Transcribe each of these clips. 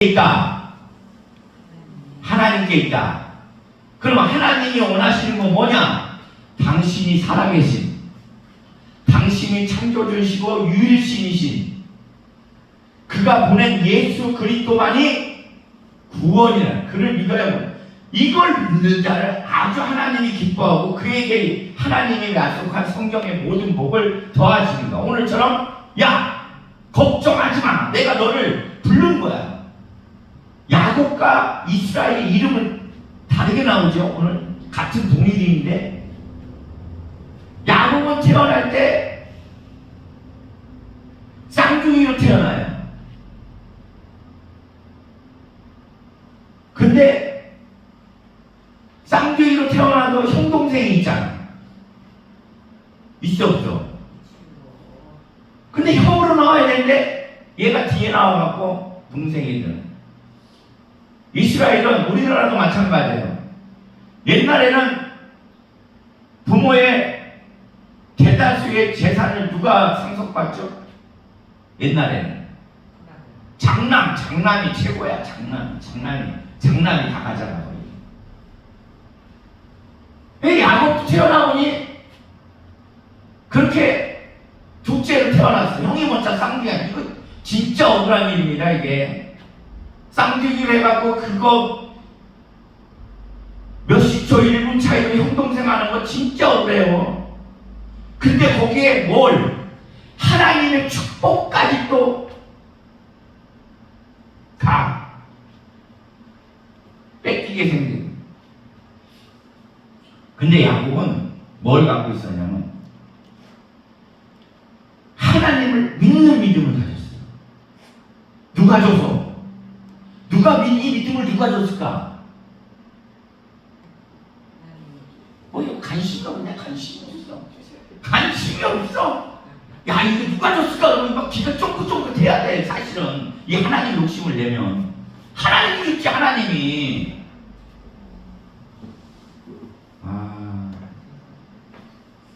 있다. 하나님께 있다. 그럼 하나님이 원하시는 건 뭐냐? 당신이 살아계신, 당신이 창조주시고 유일신이신 그가 보낸 예수 그리스도만이 구원이라. 그를 믿어야 합니다. 이걸 믿는 자를 아주 하나님이 기뻐하고 그에게 하나님이 약속한 성경의 모든 복을 더하십니다. 오늘처럼 야 걱정하지 마, 내가 너를 부른 거야. 야곱과 이스라엘의 이름은 다르게 나오죠. 오늘 같은 동일인데 야곱은 태어날 때 쌍둥이로 태어나요. 근데 쌍둥이로 태어나도 형 동생이 있잖아. 있어 없어? 근데 형으로 나와야 되는데 얘가 뒤에 나와갖고 동생이 되는. 이스라엘은 우리나라도 마찬가지예요. 옛날에는 부모의 대다수의 재산을 누가 상속받죠? 옛날에는 장남이 최고야. 장남이 다 가잖아. 왜 야곱도 태어나보니 그렇게 둘째로 태어났어. 형이 먼저 쌍둥이야. 이거 진짜 억울한 일입니다. 이게 쌍둥이를 해갖고 그거 몇십 초 1분 차이로 형동생 하는 거 진짜 억울해요. 근데 거기에 뭘 하나님의 축복까지 또 다 뺏기게 생긴. 근데 야곱은 뭘 갖고 있었냐면 하나님을 믿는 믿음을 가졌어요. 누가 줘서? 이 믿음을 누가 줬을까? 뭐 이거 관심이 없네. 관심이 없어. 야 이거 누가 줬을까? 그러면 막 기가 쫑긋쫑긋해야 돼. 사실은 이 하나님 욕심을 내면 하나님이 있지. 하나님이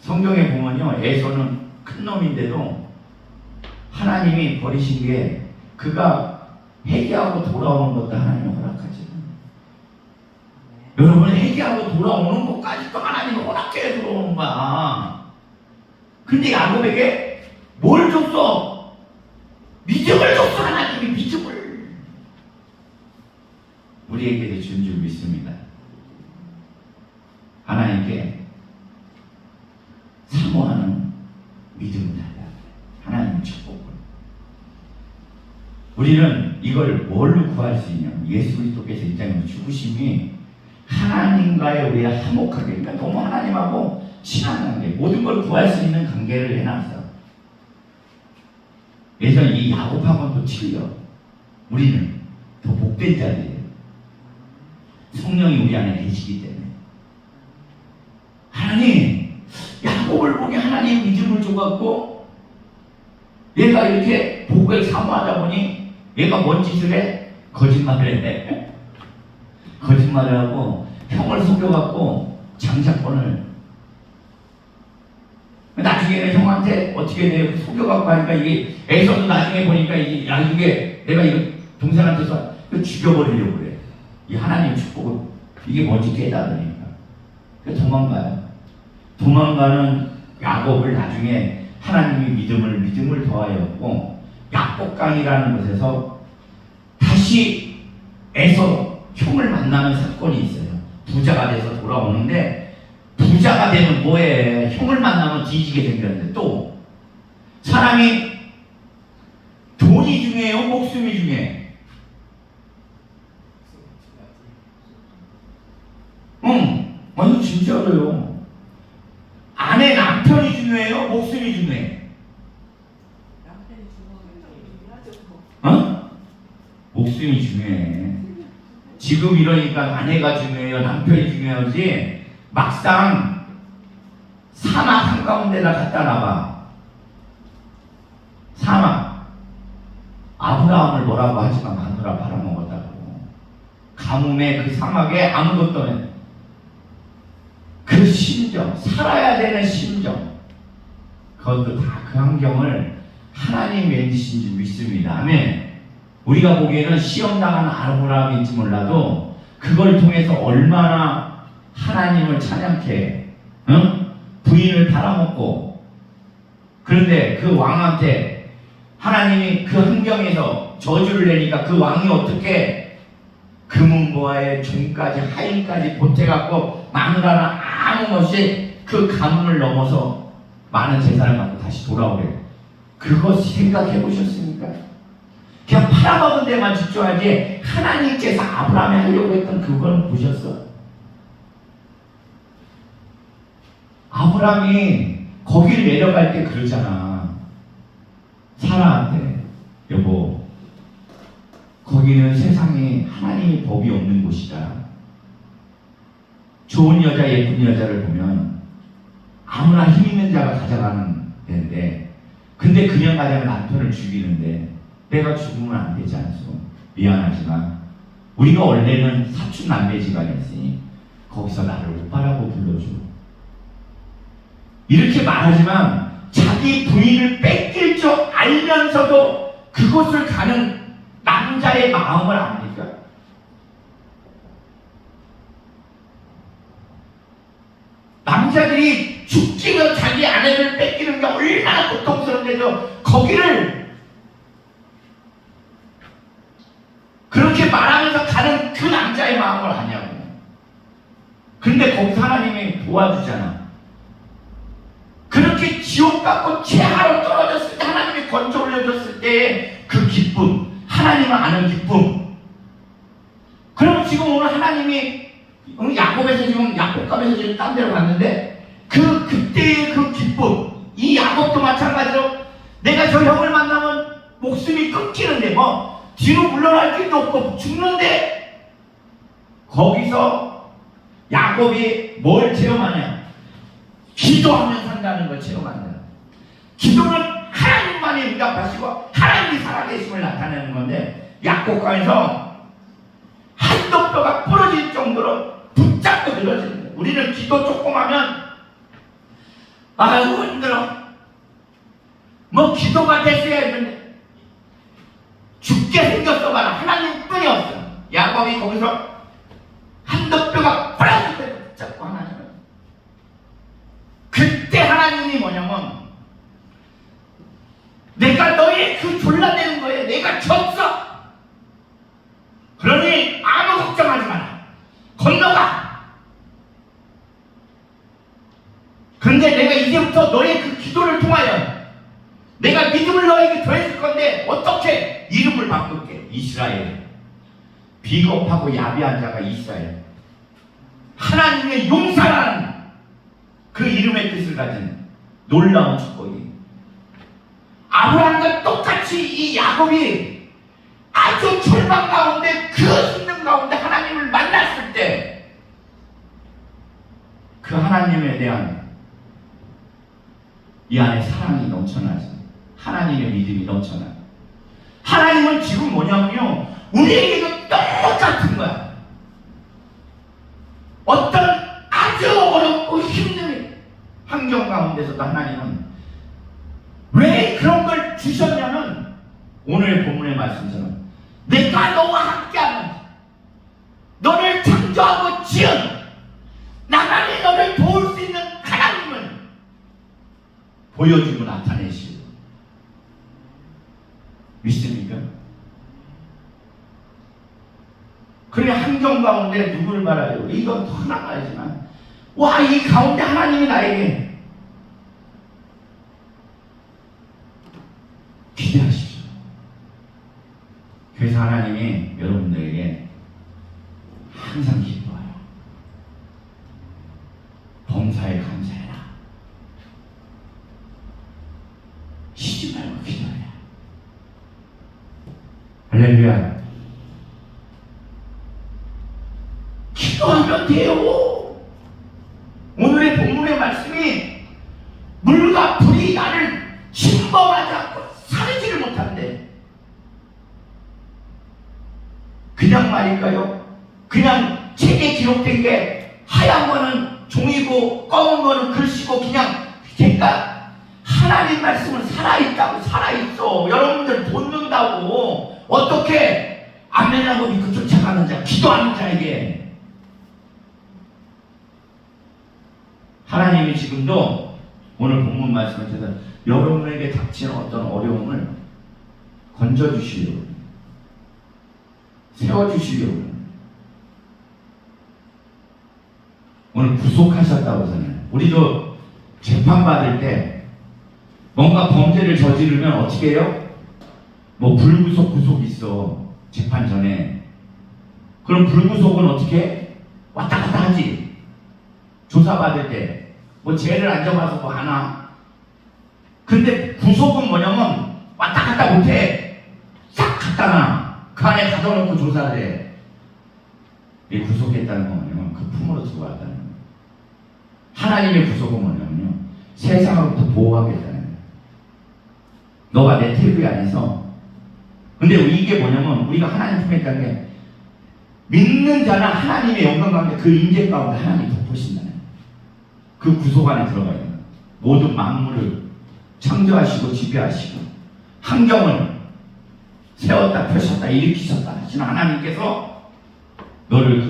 성경에 보면요, 에서는 큰 놈인데도 하나님이 버리신 게 그가 회개하고 돌아오는 것도 하나님이 허락하지. 여러분 회개하고 돌아오는 것까지도 하나님이 허락해 들어오는 거야. 근데 야곱에게 뭘 줬어? 믿음을 줬어. 하나님이 믿음을 우리에게도 준 줄 믿습니다. 하나님께 사모하는 믿음을 달라. 하나님의 축복을. 우리는 이걸 뭘로 구할 수 있냐? 예수 그리스도께서 이 땅에 죽으심이 하나님과의 우리의 화목하게, 그러니까 너무 하나님하고 친한 관계, 모든 걸 구할 수 있는 관계를 해놨어. 그래서 이 야곱하고는 또 틀려. 우리는 더 복된 자들이에요. 성령이 우리 안에 계시기 때문에. 하나님, 야곱을 보니 하나님 믿음을 줘갖고 얘가 이렇게 복을 사모하다 보니 얘가 뭔 짓을 해? 거짓말을 해. 거짓말을 하고 형을 속여갖고 장자권을. 나중에는 형한테 어떻게 돼요? 속여갖고 하니까 이게 에서도 나중에 보니까 이게 내가 이거 동생한테서 죽여버리려고 그래. 이 하나님 축복을 이게 뭔지 깨달으니까. 그래서 도망가는 야곱을 나중에 하나님이 믿음을 더하였고 약복강이라는 곳에서 다시 에서 형을 만나는 사건이 있어요. 부자가 돼서 돌아오는데 부자가 되면 뭐해? 형을 만나면 뒤지게 생겼는데 또 사람이 돈이 중요해요? 목숨이 중요해? 아니 진짜로요. 아내 남편이 중요해요? 목숨이 중요해? 목숨이 중요해. 지금 이러니까 아내가 중요해요? 남편이 중요하지? 막상 사막 한가운데다 갖다 놔봐. 사막. 아브라함을 뭐라고 하지만 마누라 팔아먹었다고. 가뭄에 그 사막에 아무것도 없는 그 심정, 살아야 되는 심정, 그것도 다 그 환경을 하나님 맺으신 줄 믿습니다. 아멘. 우리가 보기에는 시험당한 아브라함인지 몰라도 그걸 통해서 얼마나 하나님을 찬양케, 응? 부인을 팔아먹고, 그런데 그 왕한테 하나님이 그 환경에서 저주를 내니까 그 왕이 어떻게 금은보화의 종까지 하인까지 보태갖고 마누라나 아무 없이 그 가뭄을 넘어서 많은 재산을 갖고 다시 돌아오래. 그거 생각해 보셨습니까? 그냥 팔아먹은 데만 집중하지 하나님께서 아브라함이 하려고 했던 그건 보셨어? 아브라함이 거기를 내려갈 때 그러잖아. 사라한테, 여보, 거기는 세상에 하나님의 법이 없는 곳이다. 좋은 여자, 예쁜 여자를 보면 아무나 힘 있는 자가 가져가는 데인데, 근데 그냥 가자면 남편을 죽이는데 내가 죽으면 안 되지 않소? 미안하지만 우리가 원래는 사촌 남매 집안이었으니 거기서 나를 오빠라고 불러줘. 이렇게 말하지만 자기 부인을 뺏길 줄 알면서도 그곳을 가는 남자의 마음을 압니까? 남자들이 죽기면 자기 아내를 뺏기는 게 얼마나 고통스러운데도 거기를 그렇게 말하면서 가는 그 남자의 마음을 아냐고. 그런데 거기서 하나님이 도와주잖아. 그렇게 지옥 받고 최하로 떨어졌을 때 하나님이 건져 올려줬을 때의 그 기쁨, 하나님을 아는 기쁨. 그럼 지금 오늘 하나님이 야곱에서 지금 야곱값에서 지금 딴 데로 갔는데 그때의 그 기쁨, 이 야곱도 마찬가지로 내가 저 형을 만나면 목숨이 끊기는데 뭐 뒤로 물러날 길도 없고 죽는데 거기서 야곱이 뭘 체험하냐? 기도하면 산다는 걸 체험한다. 기도는 하나님만이 응답하시고 하나님이 살아계심을 나타내는 건데 야곱강에서 한도뼈가 부러질 정도로 붙잡고 늘어지는 거예요. 우리는 기도 조금 하면 아이고 힘들어. 뭐 기도가 됐어야 했는데 죽게 생겼어 봐라. 하나님뿐이 없어. 야곱이 거기서 한도뼈가 부러질 때 붙잡고 하나님을. 그때 하나님이 뭐냐면 내가 너의 그 졸라대는 거에 내가 졌어. 그러니 아무 걱정하지 마라. 건너가. 그런데 내가 이제부터 너의 그 기도를 통하여 내가 믿음을 너에게 더해줄 건데 어떻게 이름을 바꿀게. 이스라엘. 비겁하고 야비한 자가 이스라엘. 하나님의 용사라는 그 이름의 뜻을 가진 놀라운 축복이. 아브라함과 똑같이 이 야곱이 아주 절망 가운데 그 힘든 가운데 하나님을 만났을 때 그 하나님에 대한 이 안에 사랑이 넘쳐나지. 하나님의 믿음이 넘쳐나. 하나님은 지금 뭐냐면요, 우리에게도 똑같은 거야. 어떤 아주 어렵고 힘든 환경 가운데서도 하나님은 왜 그런 걸 주셨냐면 오늘 본문의 말씀처럼 내가 너와 함께하는 너를 창조하고 지은 나만이 너를 도울 수 있는 하나님을 보여주고 나타내시고. 믿습니까? 그래 환경 가운데 누구를 바라요? 이건 더 하나가 아니지만 와, 이 가운데 하나님이 나에게 기대하십시오. 그래서 하나님이 여러분들에게 항상 기뻐해요. 범사에 감사해라. 쉬지 말고 기도해라. 할렐루야. 기도하면 돼요. 오늘의 본문의 말씀이 물과 불이 나를 침범하지 않고 사르지를 못한대. 그냥 말일까요? 그냥 책에 기록된 게 하얀 거는 종이고 검은 거는 글씨고 그냥 될까? 하나님 말씀은 살아있다고. 살아있어. 여러분들 돋는다고. 어떻게 아멘하고 믿고 쫓아가는 자, 기도하는 자에게 하나님이 지금도 오늘 본문 말씀을 통해서 여러분에게 닥치는 어떤 어려움을 건져주시려고, 세워주시려고, 오늘 구속하셨다고 하잖아요. 우리도 재판받을 때 뭔가 범죄를 저지르면 어떻게 해요? 뭐 불구속, 구속이 있어. 재판 전에. 그럼 불구속은 어떻게 해? 왔다 갔다 하지. 조사받을 때 뭐 죄를 안 져봐서 뭐 하나. 근데 구속은 뭐냐면 왔다 갔다 못해. 싹 갖다 놔. 그 안에 가둬놓고 조사를 해. 이 구속했다는 건 뭐냐면 그 품으로 들어왔다는 거예요. 하나님의 구속은 뭐냐면요, 세상으로부터 보호하겠다는 거예요. 너가 내 태그 안에서. 근데 이게 뭐냐면 우리가 하나님 품에 있다는 게, 믿는 자는 하나님의 영광 가운데 그 임재 가운데 하나님이 덮으신다는 거예요. 그 구속 안에 들어가 있는 거예요. 모든 만물을 창조하시고 지배하시고 환경을 세웠다 펴셨다 일으키셨다 하시는 하나님께서 너를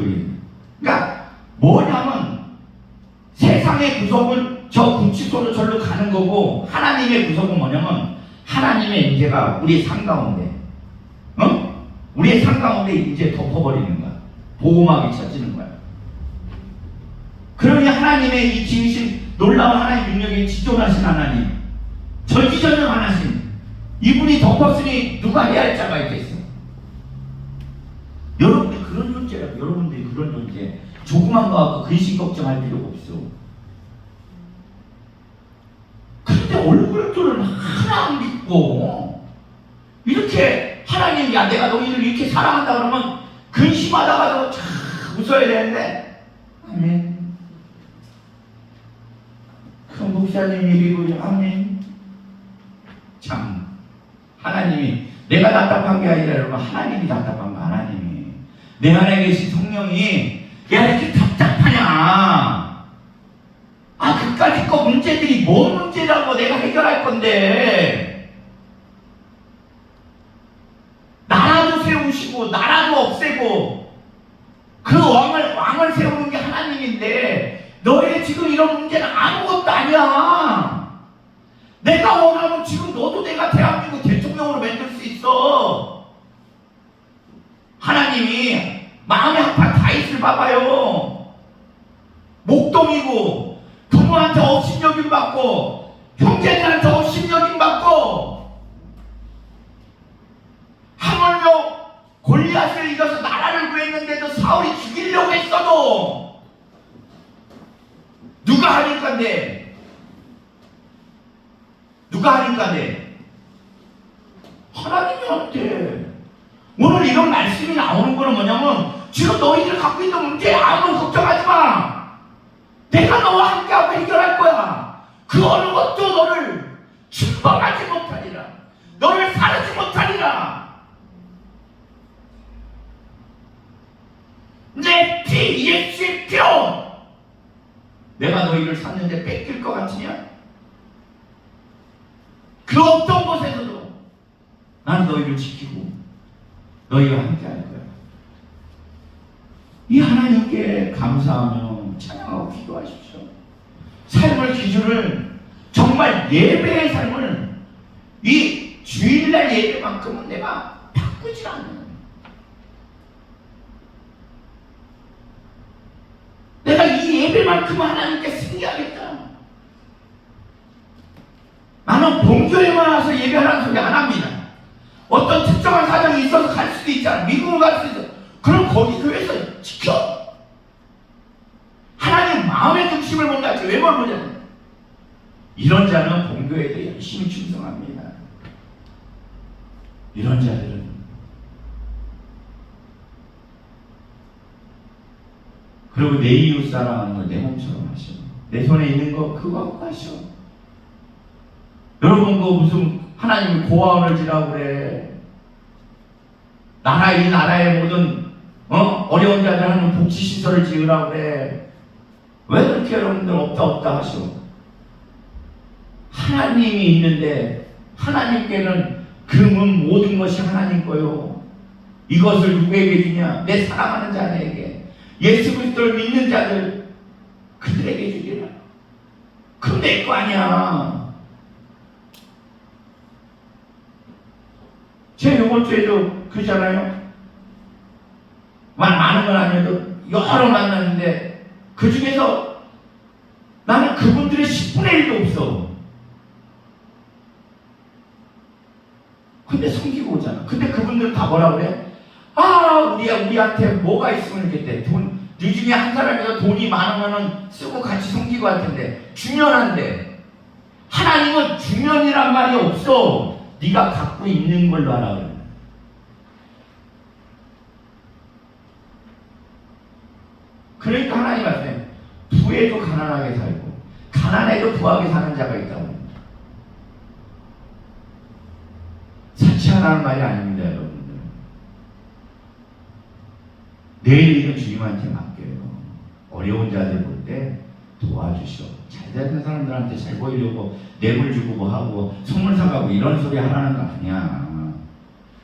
그러니까 뭐냐면 세상의 구속은 저 구치소로 절로 가는 거고, 하나님의 구속은 뭐냐면 하나님의 임재가 우리의 삶 가운데, 우리의 삶 가운데 이제 덮어버리는 거야. 보호막이 쳐지는 거야. 그러니 하나님의 이 지으신 놀라운 하나님 능력에 지존하신 하나님, 전지전능하신 이분이 덮었으니 누가 해야 할 자가 있겠어? 여러분들 그런 존재라고. 여러분들이 그런 존재. 조그만 거 갖고 근심 걱정할 필요가 없어. 근데 얼굴들은 하나 안 믿고 이렇게 하나님, 야 내가 너희를 이렇게 사랑한다 그러면 근심하다가도 참 웃어야 되는데, 아멘. 그 목사님 일이고, 아멘. 참 하나님이, 내가 답답한 게 아니라 여러분, 하나님이 답답한 거. 하나님이 내 안에 계신 성령이, 야 이렇게 답답하냐, 그까짓 거 문제들이 뭔 문제라고 내가 해결할 건데, 나라도 세우시고 나라도 없애고 그 왕을 세우는 게 하나님인데, 너의 지금 이런 문제는 아무것도 아니야. 내가 원하면 지금 너도 내가 대한민국 대통령으로 만들 수 있어. 하나님이 마음에 한판 다윗을 봐봐요. 목동이고 부모한테 업신여김 받고 형제들한테 업신여김 받고, 하물며 골리앗을 이겨서 나라를 구했는데도 사울이 죽이려고 했어도 누가 하니까인데? 누가 하니까인데? 하나님이 한테. 오늘 이런 말씀이 나오는 거는 뭐냐면, 지금 너희들 갖고 있는 문제 아무 걱정하지 마. 내가 너와 함께하고 해결할 거야. 그 어느 것도 너를 침범하지 못하리라. 너를 사르지 못하리라. 내 피, 예수의 피로 내가 너희를 샀는데 뺏길 것 같으냐? 그 어떤 곳에서도 나는 너희를 지키고 너희와 함께 할 거야. 이 하나님께 감사하며 찬양하고 기도하십시오. 삶의 기준을, 정말 예배의 삶을, 이 주일날 예배만큼은 내가 바꾸지 않는 거야. 내가 이 예배만큼은 하나님께 승리하겠다. 나는 본교회만 와서 예배하라는 소리 안 합니다. 어떤 특정한 사정이 있어서 갈 수도 있잖아. 미국을 갈 수도 있어. 그럼 거기 교회에서 지켜. 하나님 마음의 중심을 본다지 왜 뭘 보냐. 이런 자는 본교회에 열심히 충성합니다. 이런 자들은 그리고 내 이웃 사랑하는 걸 내 몸처럼 하셔. 내 손에 있는 거 그거 하고 가셔. 여러분 그 무슨 하나님이 고아원을 지라고 그래. 이 나라의 모든 어려운 자들 하는 복지시설을 지으라고 그래. 왜 그렇게 여러분들 없다 하셔. 하나님이 있는데, 하나님께는 금은 모든 것이 하나님 거요. 이것을 누구에게 주냐? 내 사랑하는 자들에게, 예수 그리스도를 믿는 자들, 그들에게 주리라. 그건 내 거 아니야. 제가 이번 주에도 그러잖아요. 많은 건 아니어도 여러 만났는데 그 중에서 나는 그분들의 10분의 1도 없어. 근데 섬기고 오잖아. 근데 그분들 다 뭐라 그래? 아, 우리한테 뭐가 있으면 좋겠대. 이 중에 한 사람이가 돈이 많으면은 쓰고 같이 섬기고 할 텐데, 중요한데, 하나님은 중요이란 말이 없어. 네가 갖고 있는 걸로 하라 그래. 그러니까 하나님 말씀에 부에도 가난하게 살고 가난해도 부하게 사는 자가 있다고. 사치하라는 말이 아닙니다, 여러분들. 내일 일은 주님한테 맡겨요. 어려운 자들 볼 때 도와주셔. 잘 되는 사람들한테 잘 보이려고 뇌물 주고 뭐 하고 선물 사가고 이런 소리 하라는 거 아니야.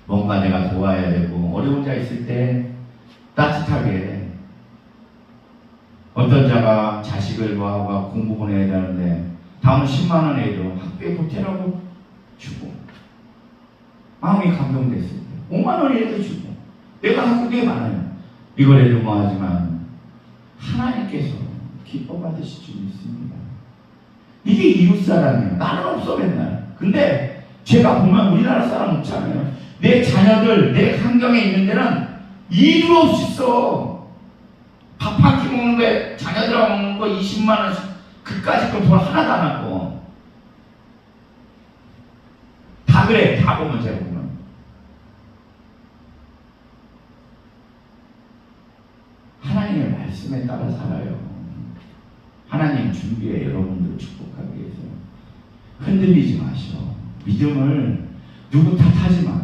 뭔가 내가 도와야 되고, 어려운 자 있을 때 따뜻하게. 어떤 자가 자식을 뭐하고 공부 보내야 되는데 다음은 10만 원 해도 학교에 보태라고 주고, 마음이 감동됐을 때 5만 원이라도 주고, 내가 갖고 게 많아요. 이걸 해도 뭐하지만 하나님께서 기뻐 받으실 줄 믿습니다. 이게 이웃사랑이에요. 나는 없어 맨날. 근데 제가 보면 우리나라 사람 없잖아요. 내 자녀들, 내 환경에 있는 데는 이도 없이 써. 밥 한 끼 먹는 거에 자녀들하고 먹는 거 20만 원씩, 그까짓 거 돈 하나도 안 하고. 다 그래. 다 보면 제가 보면. 하나님의 말씀에 따라 살아요. 하나님 준비해 여러분들을 축복하기 위해서. 흔들리지 마셔. 믿음을 누구 탓하지 마.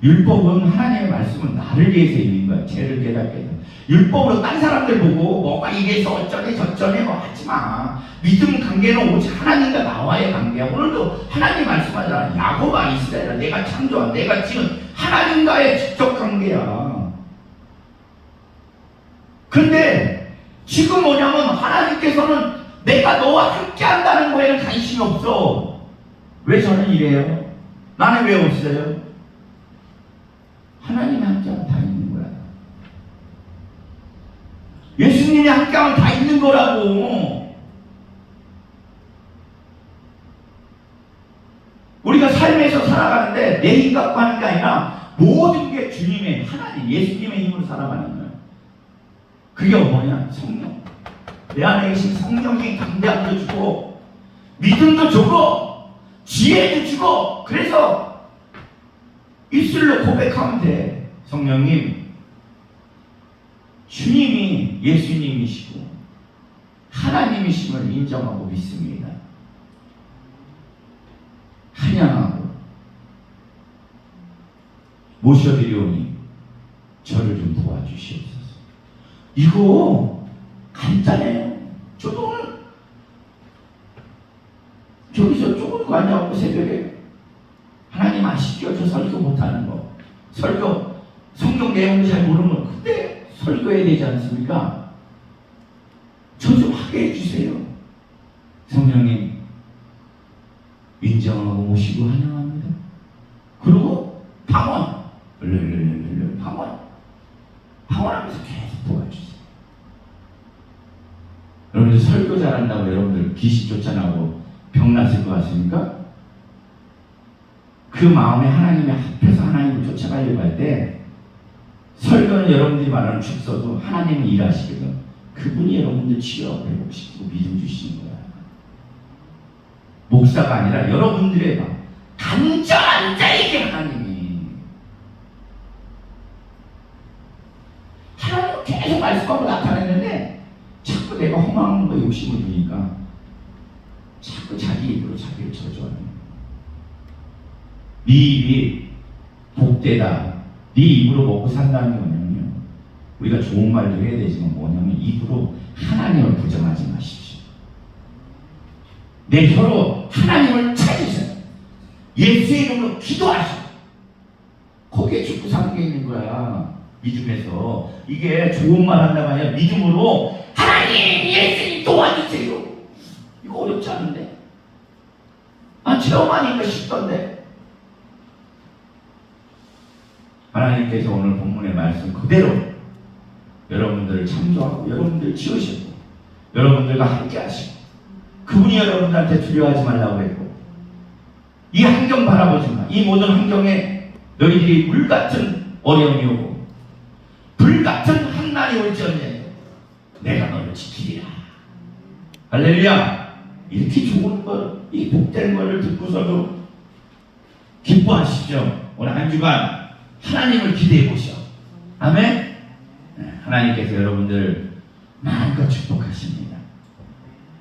율법은, 하나님의 말씀은 나를 위해서 있는 거야. 죄를 깨닫게 해서. 율법으로 딴 사람들 보고 뭐가 이래서 어쩌네 저쩌네 뭐 하지 마. 믿음 관계는 오직 하나님과 나와의 관계야. 오늘도 하나님 말씀하잖아. 야곱아 이스라엘아, 내가 창조한, 내가 지은 하나님과의 직접 관계야. 근데 지금 뭐냐면 하나님께서는 내가 너와 함께 한다는 거에는 관심이 없어. 왜 저는 이래요? 나는 왜 없어요? 하나님이 함께하면 다 있는 거야. 예수님이 함께하면 다 있는 거라고. 우리가 삶에서 살아가는데 내 힘 갖고 하는 게 아니라 모든 게 주님의, 하나님, 예수님의 힘으로 살아가는 거야. 그게 뭐냐? 성령. 내 안에 계신 성령이 담대함도 주고 믿음도 주고 지혜도 주고. 그래서 입술로 고백하면 돼. 성령님, 주님이 예수님이시고 하나님이심을 인정하고 믿습니다. 찬양하고 모셔드리오니 저를 좀 도와주시옵소서. 이거 간단해요. 저도 오늘 저기서 조금 거 아니냐고 새벽에 하나님 아시죠? 저 설교 못하는 거. 설교 성경 내용도 잘 모르는 거. 근데 설교해야 되지 않습니까? 저 좀 하게 해주세요. 성령님 인정하고 모시고 환영합니다. 그리고 방언 방언하면서 계속 도와주세요. 여러분들 설교 잘한다고 여러분들 귀신 쫓아나고 병났을 것 같습니까? 그 마음에 하나님이 합해서 하나님을 쫓아가려고 할 때 설교는 여러분들이 말하는 축서도 하나님은 일하시거든. 그분이 여러분들 치유하고 회복시키고 믿음 주시는 거야. 목사가 아니라 여러분들의 막 간절한 자에게 하나님이 계속 말씀하고 나타냈는데 자꾸 내가 허망한 거에 욕심을 두니까 자꾸 자기 입으로 자기를 저주하는 거야. 네 입이 복되다. 네 입으로 먹고 산다는 게 뭐냐면요, 우리가 좋은 말도 해야 되지만 뭐냐면 입으로 하나님을 부정하지 마십시오. 내 혀로 하나님을 찾으세요. 예수의 이름으로 기도하시고 거기에 축구 사는 게 있는 거야. 믿음에서 이게 좋은 말 한다고 아니라 믿음으로 하나님 예수님 도와주세요. 이거 어렵지 않은데 체험하니까 쉽던데 하나님께서 오늘 본문의 말씀 그대로 여러분들을 창조하고 여러분들을 지으셨고 여러분들과 함께 하시고 그분이 여러분들한테 두려워하지 말라고 했고 이 환경 바라보지 마. 이 모든 환경에 너희들이 물같은 어려움이 오고 불같은 한날이 올지언정 내가 너를 지키리라. 할렐루야. 이렇게 좋은 걸, 이 복된 것을 듣고서도 기뻐하시죠. 오늘 한 주간 하나님을 기대해 보시오. 아멘. 하나님께서 여러분들 마음껏 축복하십니다.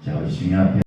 자, 우리 주님 앞에